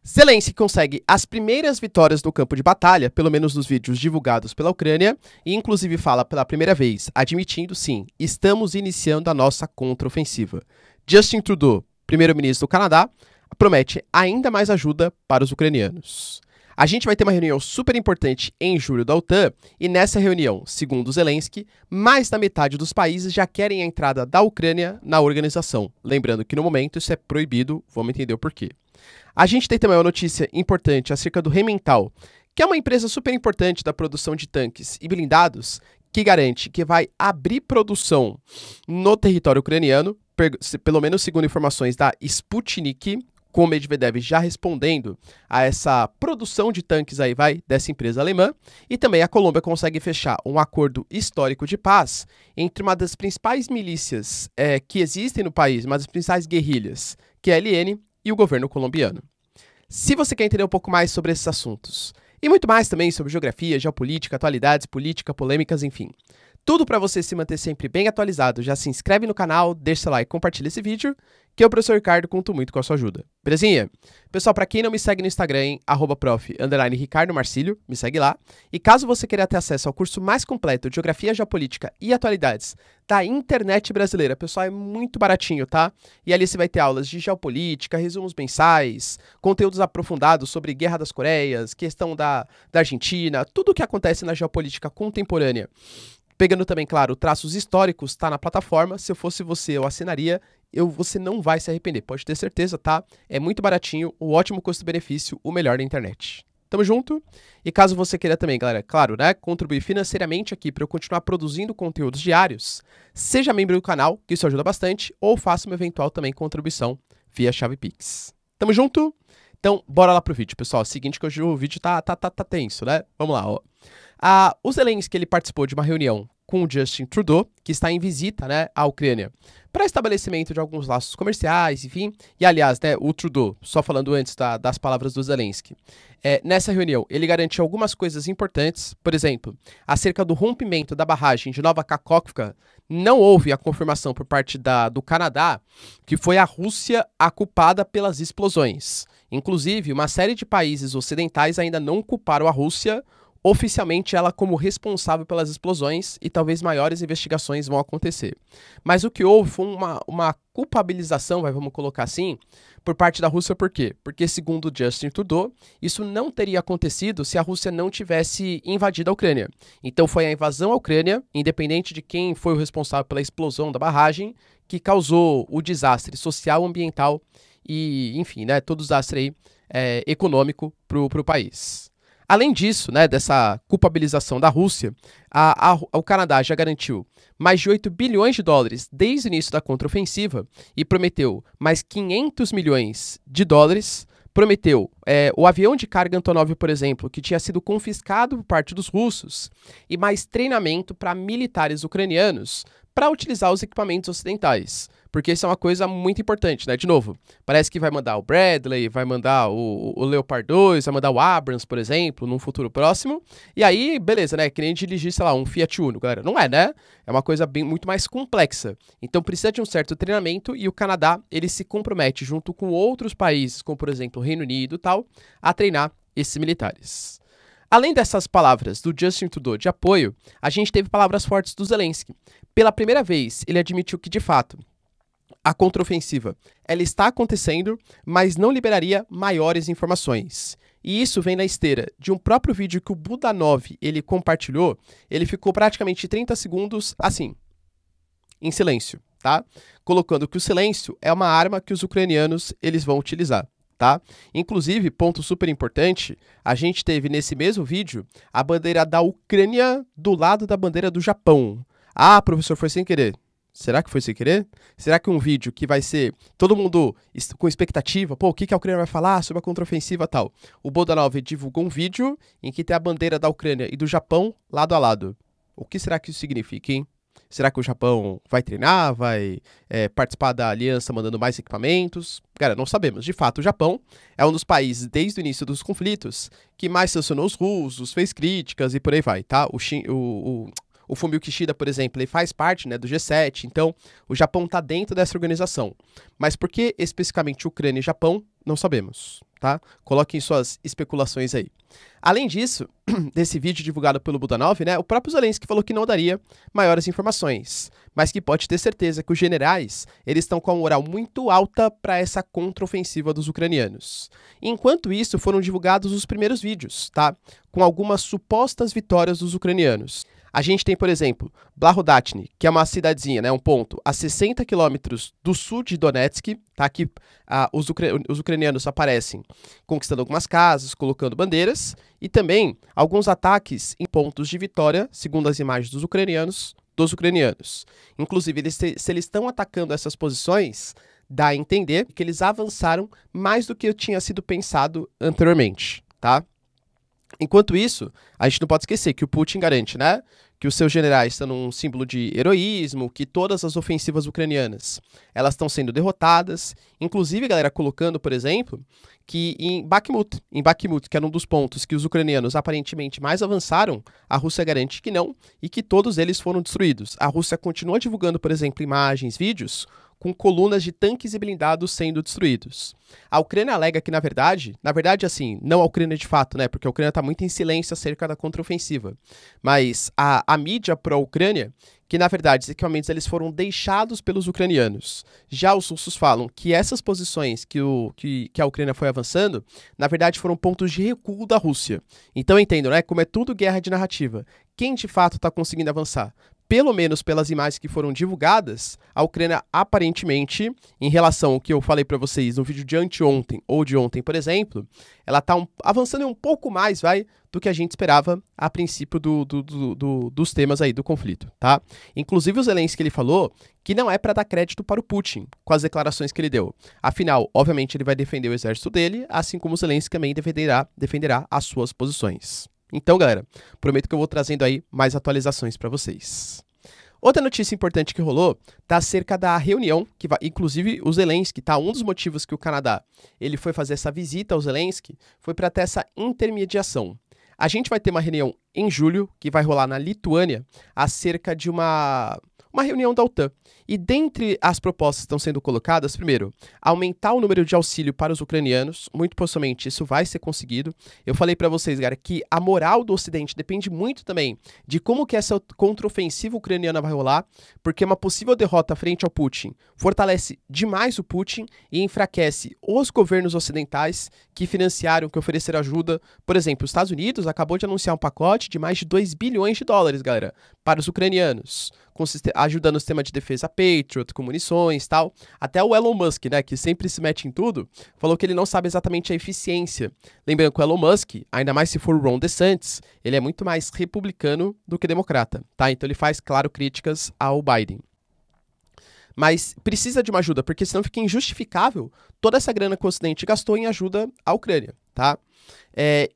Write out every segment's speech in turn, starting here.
Zelensky consegue as primeiras vitórias no campo de batalha, pelo menos nos vídeos divulgados pela Ucrânia, e inclusive fala pela primeira vez, admitindo sim, estamos iniciando a nossa contraofensiva. Justin Trudeau, primeiro-ministro do Canadá, promete ainda mais ajuda para os ucranianos. A gente vai ter uma reunião super importante em julho da OTAN, e nessa reunião, segundo Zelensky, mais da metade dos países já querem a entrada da Ucrânia na organização. Lembrando que no momento isso é proibido, vamos entender o porquê. A gente tem também uma notícia importante acerca do Rheinmetall, que é uma empresa super importante da produção de tanques e blindados, que garante que vai abrir produção no território ucraniano, pelo menos segundo informações da Sputnik, com o Medvedev já respondendo a essa produção de tanques aí dessa empresa alemã, e também a Colômbia consegue fechar um acordo histórico de paz entre uma das principais milícias que existem no país, uma das principais guerrilhas, que é a LN, e o governo colombiano. Se você quer entender um pouco mais sobre esses assuntos, e muito mais também sobre geografia, geopolítica, atualidades, política, polêmicas, enfim, tudo para você se manter sempre bem atualizado, já se inscreve no canal, deixa seu like e compartilha esse vídeo, que eu, professor Ricardo, conto muito com a sua ajuda. Belezinha? Pessoal, para quem não me segue no Instagram, @prof_Ricardo Marcílio, me segue lá. E caso você queira ter acesso ao curso mais completo de Geografia, Geopolítica e Atualidades da internet brasileira, pessoal, é muito baratinho, tá? E ali você vai ter aulas de geopolítica, resumos mensais, conteúdos aprofundados sobre Guerra das Coreias, questão da Argentina, tudo o que acontece na geopolítica contemporânea. Pegando também, claro, traços históricos, tá na plataforma. Se eu fosse você, eu assinaria. Você não vai se arrepender, pode ter certeza, tá? É muito baratinho, um ótimo custo-benefício, o melhor da internet. Tamo junto? E caso você queira também, galera, claro, né, contribuir financeiramente aqui para eu continuar produzindo conteúdos diários, seja membro do canal, que isso ajuda bastante, ou faça uma eventual também contribuição via chave Pix. Tamo junto? Então, bora lá pro vídeo, pessoal. Seguinte que hoje o vídeo tá tenso, né? Vamos lá, ó. O Zelensky, ele participou de uma reunião com o Justin Trudeau, que está em visita, né, à Ucrânia, para estabelecimento de alguns laços comerciais, enfim. E, aliás, né, o Trudeau, só falando antes das palavras do Zelensky, nessa reunião ele garantiu algumas coisas importantes. Por exemplo, acerca do rompimento da barragem de Nova Kakhovka, não houve a confirmação por parte do Canadá que foi a Rússia a culpada pelas explosões. Inclusive, uma série de países ocidentais ainda não culparam a Rússia oficialmente ela como responsável pelas explosões, e talvez maiores investigações vão acontecer. Mas o que houve foi uma culpabilização, vamos colocar assim, por parte da Rússia. Por quê? Porque, segundo Justin Trudeau, isso não teria acontecido se a Rússia não tivesse invadido a Ucrânia. Então foi a invasão à Ucrânia, independente de quem foi o responsável pela explosão da barragem, que causou o desastre social, ambiental e, enfim, né, todo o desastre aí, econômico para o país. Além disso, né, dessa culpabilização da Rússia, o Canadá já garantiu mais de 8 bilhões de dólares desde o início da contraofensiva e prometeu mais 500 milhões de dólares. Prometeu o avião de carga Antonov, por exemplo, que tinha sido confiscado por parte dos russos, e mais treinamento para militares ucranianos para utilizar os equipamentos ocidentais. Porque isso é uma coisa muito importante, né? De novo, parece que vai mandar o Bradley, vai mandar o Leopard 2, vai mandar o Abrams, por exemplo, num futuro próximo. E aí, beleza, né? Que nem dirigir, sei lá, um Fiat Uno, galera. Não é, né? É uma coisa muito mais complexa. Então precisa de um certo treinamento, e o Canadá, ele se compromete junto com outros países, como por exemplo o Reino Unido e tal, a treinar esses militares. Além dessas palavras do Justin Trudeau de apoio, a gente teve palavras fortes do Zelensky. Pela primeira vez, ele admitiu que, de fato, a contraofensiva ela está acontecendo, mas não liberaria maiores informações. E isso vem na esteira de um próprio vídeo que o Budanov ele compartilhou. Ele ficou praticamente 30 segundos assim, em silêncio, tá? Colocando que o silêncio é uma arma que os ucranianos eles vão utilizar. Tá? Inclusive, ponto super importante, a gente teve nesse mesmo vídeo a bandeira da Ucrânia do lado da bandeira do Japão. Ah, professor, foi sem querer. Será que foi sem querer? Será que um vídeo que vai ser todo mundo com expectativa, pô, o que a Ucrânia vai falar sobre a contraofensiva e tal? O Budanov divulgou um vídeo em que tem a bandeira da Ucrânia e do Japão lado a lado. O que será que isso significa, hein? Será que o Japão vai treinar, vai participar da aliança mandando mais equipamentos? Cara, não sabemos. De fato, o Japão é um dos países, desde o início dos conflitos, que mais sancionou os russos, fez críticas e por aí vai, tá? O Fumio Kishida, por exemplo, ele faz parte, né, do G7, então o Japão está dentro dessa organização. Mas por que especificamente Ucrânia e Japão? Não sabemos, tá? Coloquem suas especulações aí. Além disso, desse vídeo divulgado pelo Budanov, né, o próprio Zelensky falou que não daria maiores informações, mas que pode ter certeza que os generais eles estão com a moral muito alta para essa contraofensiva dos ucranianos. Enquanto isso, foram divulgados os primeiros vídeos, tá? Com algumas supostas vitórias dos ucranianos. A gente tem, por exemplo, Blahodatny, que é uma cidadezinha, né, um ponto, a 60 quilômetros do sul de Donetsk, tá? Que os ucranianos aparecem conquistando algumas casas, colocando bandeiras, e também alguns ataques em pontos de vitória, segundo as imagens dos ucranianos. Inclusive, se eles estão atacando essas posições, dá a entender que eles avançaram mais do que tinha sido pensado anteriormente, tá? Enquanto isso, a gente não pode esquecer que o Putin garante, né, que os seus generais estão num símbolo de heroísmo, que todas as ofensivas ucranianas, elas estão sendo derrotadas, inclusive, galera, colocando, por exemplo, que em Bakhmut, que era um dos pontos que os ucranianos aparentemente mais avançaram, a Rússia garante que não, e que todos eles foram destruídos. A Rússia continua divulgando, por exemplo, imagens, vídeos, com colunas de tanques e blindados sendo destruídos. A Ucrânia alega que, na verdade assim, não a Ucrânia de fato, né, porque a Ucrânia está muito em silêncio acerca da contraofensiva, mas a mídia pró-Ucrânia, que na verdade os equipamentos eles foram deixados pelos ucranianos. Já os russos falam que essas posições que a Ucrânia foi avançando, na verdade foram pontos de recuo da Rússia. Então entendo, né, como é tudo guerra de narrativa. Quem de fato está conseguindo avançar? Pelo menos pelas imagens que foram divulgadas, a Ucrânia aparentemente, em relação ao que eu falei para vocês no vídeo de anteontem ou de ontem, por exemplo, ela está avançando um pouco mais, do que a gente esperava a princípio dos temas aí do conflito, tá? Inclusive o Zelensky ele falou que não é para dar crédito para o Putin com as declarações que ele deu. Afinal, obviamente ele vai defender o exército dele, assim como o Zelensky também defenderá as suas posições. Então, galera, prometo que eu vou trazendo aí mais atualizações para vocês. Outra notícia importante que rolou tá acerca da reunião, que vai, inclusive o Zelensky, tá? Um dos motivos que o Canadá ele foi fazer essa visita ao Zelensky foi para ter essa intermediação. A gente vai ter uma reunião em julho, que vai rolar na Lituânia, acerca de uma reunião da OTAN. E dentre as propostas que estão sendo colocadas, primeiro, aumentar o número de auxílio para os ucranianos, muito possivelmente isso vai ser conseguido. Eu falei para vocês, galera, que a moral do Ocidente depende muito também de como que essa contraofensiva ucraniana vai rolar, porque uma possível derrota frente ao Putin fortalece demais o Putin e enfraquece os governos ocidentais que financiaram, que ofereceram ajuda. Por exemplo, os Estados Unidos acabou de anunciar um pacote de mais de 2 bilhões de dólares, galera, para os ucranianos, ajudando o sistema de defesa Patriot, com munições e tal. Até o Elon Musk, né, que sempre se mete em tudo, falou que ele não sabe exatamente a eficiência. Lembrando que o Elon Musk, ainda mais se for o Ron DeSantis, ele é muito mais republicano do que democrata, tá? Então ele faz, claro, críticas ao Biden. Mas precisa de uma ajuda, porque senão fica injustificável toda essa grana que o Ocidente gastou em ajuda à Ucrânia, tá?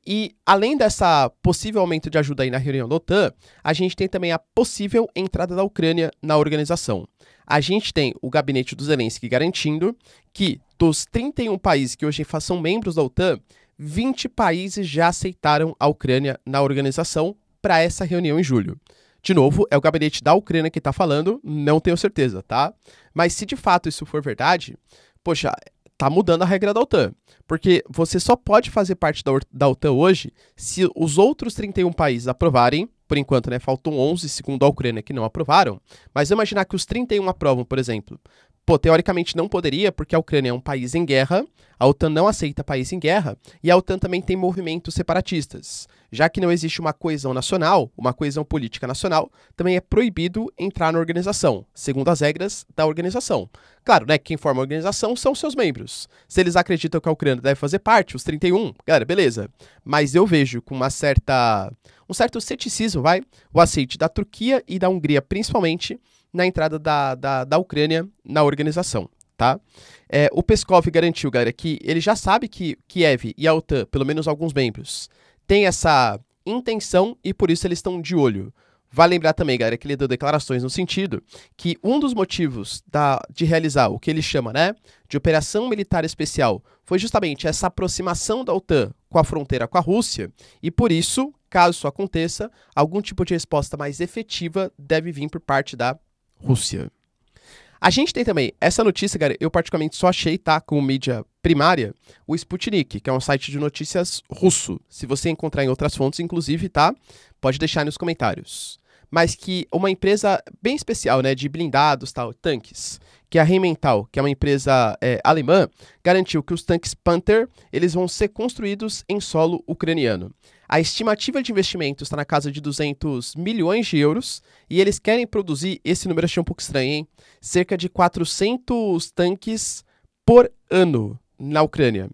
E além dessa possível aumento de ajuda aí na reunião da OTAN, a gente tem também a possível entrada da Ucrânia na organização. A gente tem o gabinete do Zelensky garantindo que dos 31 países que hoje são membros da OTAN, 20 países já aceitaram a Ucrânia na organização para essa reunião em julho. De novo, é o gabinete da Ucrânia que está falando, não tenho certeza, tá? Mas se de fato isso for verdade, poxa, tá mudando a regra da OTAN. Porque você só pode fazer parte da OTAN hoje se os outros 31 países aprovarem. Por enquanto, né, faltam 11, segundo a Ucrânia, que não aprovaram. Mas vamos imaginar que os 31 aprovam, por exemplo. Pô, teoricamente não poderia, porque a Ucrânia é um país em guerra, a OTAN não aceita país em guerra, e a OTAN também tem movimentos separatistas. Já que não existe uma coesão nacional, uma coesão política nacional, também é proibido entrar na organização, segundo as regras da organização. Claro, né, quem forma a organização são seus membros. Se eles acreditam que a Ucrânia deve fazer parte, os 31, galera, beleza. Mas eu vejo com um certo ceticismo, o aceite da Turquia e da Hungria, principalmente, na entrada da Ucrânia na organização, tá? O Peskov garantiu, galera, que ele já sabe que Kiev e a OTAN, pelo menos alguns membros, têm essa intenção e por isso eles estão de olho. Vale lembrar também, galera, que ele deu declarações no sentido que um dos motivos de realizar o que ele chama, né, de operação militar especial foi justamente essa aproximação da OTAN com a fronteira com a Rússia e por isso, caso isso aconteça, algum tipo de resposta mais efetiva deve vir por parte da Rússia. A gente tem também essa notícia, cara, eu particularmente só achei, tá, como mídia primária, o Sputnik, que é um site de notícias russo. Se você encontrar em outras fontes, inclusive, tá, pode deixar aí nos comentários. Mas que uma empresa bem especial, né, de blindados, tal, tanques, que é a Rheinmetall, que é uma empresa alemã, garantiu que os tanques Panther, eles vão ser construídos em solo ucraniano. A estimativa de investimento está na casa de 200 milhões de euros e eles querem produzir, esse número eu achei um pouco estranho, hein? Cerca de 400 tanques por ano na Ucrânia.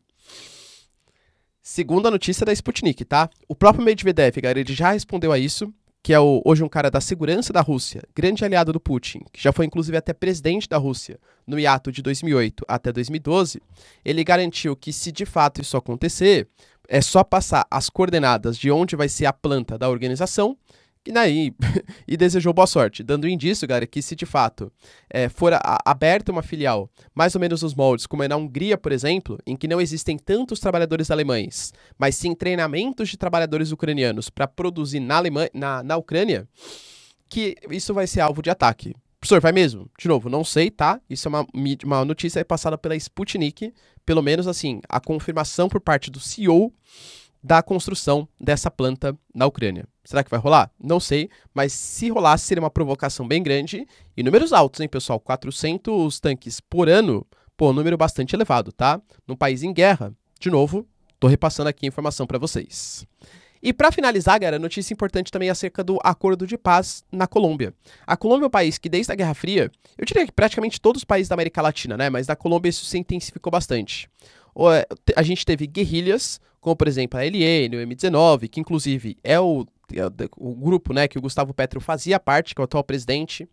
Segundo a notícia da Sputnik, tá? O próprio Medvedev, galera, ele já respondeu a isso, que é hoje um cara da segurança da Rússia, grande aliado do Putin, que já foi inclusive até presidente da Rússia no hiato de 2008 até 2012, ele garantiu que se de fato isso acontecer, é só passar as coordenadas de onde vai ser a planta da organização e desejou boa sorte, dando indício, galera, que se de fato for aberta uma filial, mais ou menos nos moldes, como é na Hungria, por exemplo, em que não existem tantos trabalhadores alemães, mas sim treinamentos de trabalhadores ucranianos para produzir na Ucrânia, que isso vai ser alvo de ataque. Professor, vai mesmo? De novo, não sei, tá? Isso é uma notícia passada pela Sputnik, pelo menos assim, a confirmação por parte do CEO da construção dessa planta na Ucrânia. Será que vai rolar? Não sei, mas se rolasse seria uma provocação bem grande e números altos, hein, pessoal? 400 tanques por ano, pô, número bastante elevado, tá? Num país em guerra, de novo, tô repassando aqui a informação para vocês. E para finalizar, galera, notícia importante também acerca do acordo de paz na Colômbia. A Colômbia é um país que desde a Guerra Fria, eu diria que praticamente todos os países da América Latina, né, mas na Colômbia isso se intensificou bastante. A gente teve guerrilhas, como por exemplo a LN, o M19, que inclusive é o grupo, né, que o Gustavo Petro fazia parte, que é o atual presidente.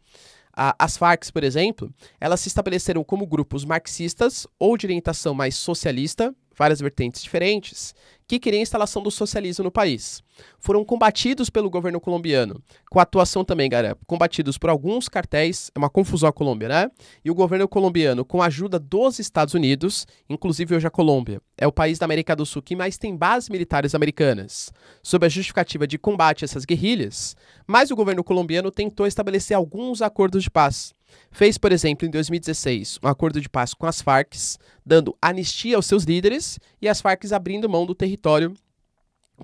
As Farc, por exemplo, elas se estabeleceram como grupos marxistas ou de orientação mais socialista, várias vertentes diferentes, que queriam a instalação do socialismo no país. Foram combatidos pelo governo colombiano, com atuação também, galera, combatidos por alguns cartéis, é uma confusão a Colômbia, né? E o governo colombiano, com a ajuda dos Estados Unidos, inclusive hoje a Colômbia, é o país da América do Sul que mais tem bases militares americanas, sob a justificativa de combate a essas guerrilhas, mas o governo colombiano tentou estabelecer alguns acordos de paz. Fez, por exemplo, em 2016, um acordo de paz com as Farc, dando anistia aos seus líderes e as Farc abrindo mão do território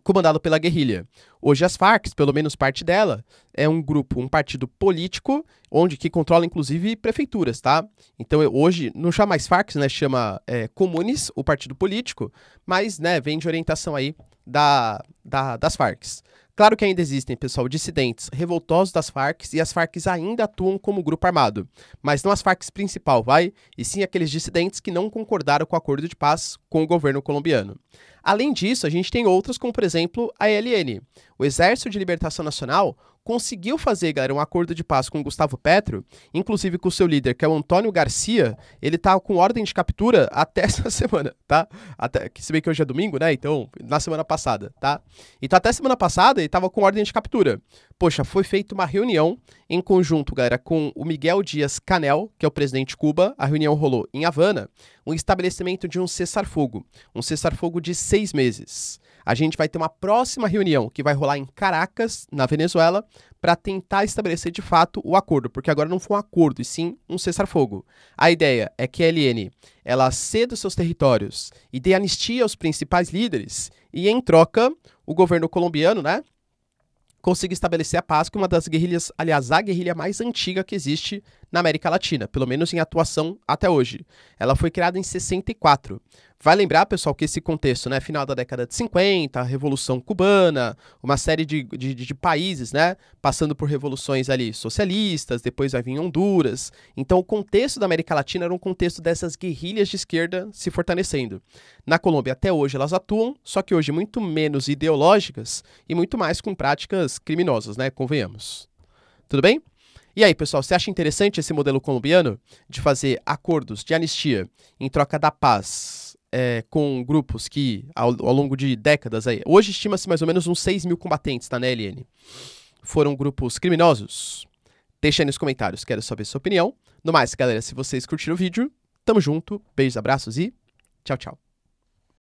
comandado pela guerrilha. Hoje as Farc, pelo menos parte dela, é um grupo, um partido político, que controla inclusive prefeituras, tá? Então hoje não chama mais Farc, né? Chama Comunes, o partido político, mas né, vem de orientação aí das Farc. Claro que ainda existem, pessoal, dissidentes revoltosos das Farc e as Farc ainda atuam como grupo armado, mas não as Farc principal, e sim aqueles dissidentes que não concordaram com o acordo de paz com o governo colombiano. Além disso, a gente tem outras, como por exemplo a ELN. O Exército de Libertação Nacional conseguiu fazer, galera, um acordo de paz com o Gustavo Petro, inclusive com o seu líder, que é o Antônio Garcia. Ele tá com ordem de captura até essa semana, tá? Se bem que hoje é domingo, né? Então, na semana passada, tá? Então, até semana passada, ele tava com ordem de captura. Poxa, foi feita uma reunião em conjunto, galera, com o Miguel Díaz-Canel, que é o presidente de Cuba. A reunião rolou em Havana, um estabelecimento de um cessar-fogo de 6 meses. A gente vai ter uma próxima reunião que vai rolar em Caracas, na Venezuela, para tentar estabelecer de fato o acordo, porque agora não foi um acordo, e sim um cessar-fogo. A ideia é que a ELN ela ceda os seus territórios e dê anistia aos principais líderes, e em troca, o governo colombiano, né, consiga estabelecer a paz com uma das guerrilhas, aliás, a guerrilha mais antiga que existe na América Latina, pelo menos em atuação até hoje. Ela foi criada em 64. Vai lembrar, pessoal, que esse contexto, né, final da década de 50, a Revolução Cubana, uma série de países, né, passando por revoluções ali socialistas, depois vai vir Honduras. Então, o contexto da América Latina era um contexto dessas guerrilhas de esquerda se fortalecendo. Na Colômbia, até hoje, elas atuam, só que hoje muito menos ideológicas e muito mais com práticas criminosas, né, convenhamos. Tudo bem? E aí, pessoal, você acha interessante esse modelo colombiano de fazer acordos de anistia em troca da paz com grupos que, ao longo de décadas, hoje estima-se mais ou menos uns 6 mil combatentes na ELN, foram grupos criminosos? Deixa aí nos comentários, quero saber sua opinião. No mais, galera, se vocês curtiram o vídeo, tamo junto, beijos, abraços e tchau, tchau.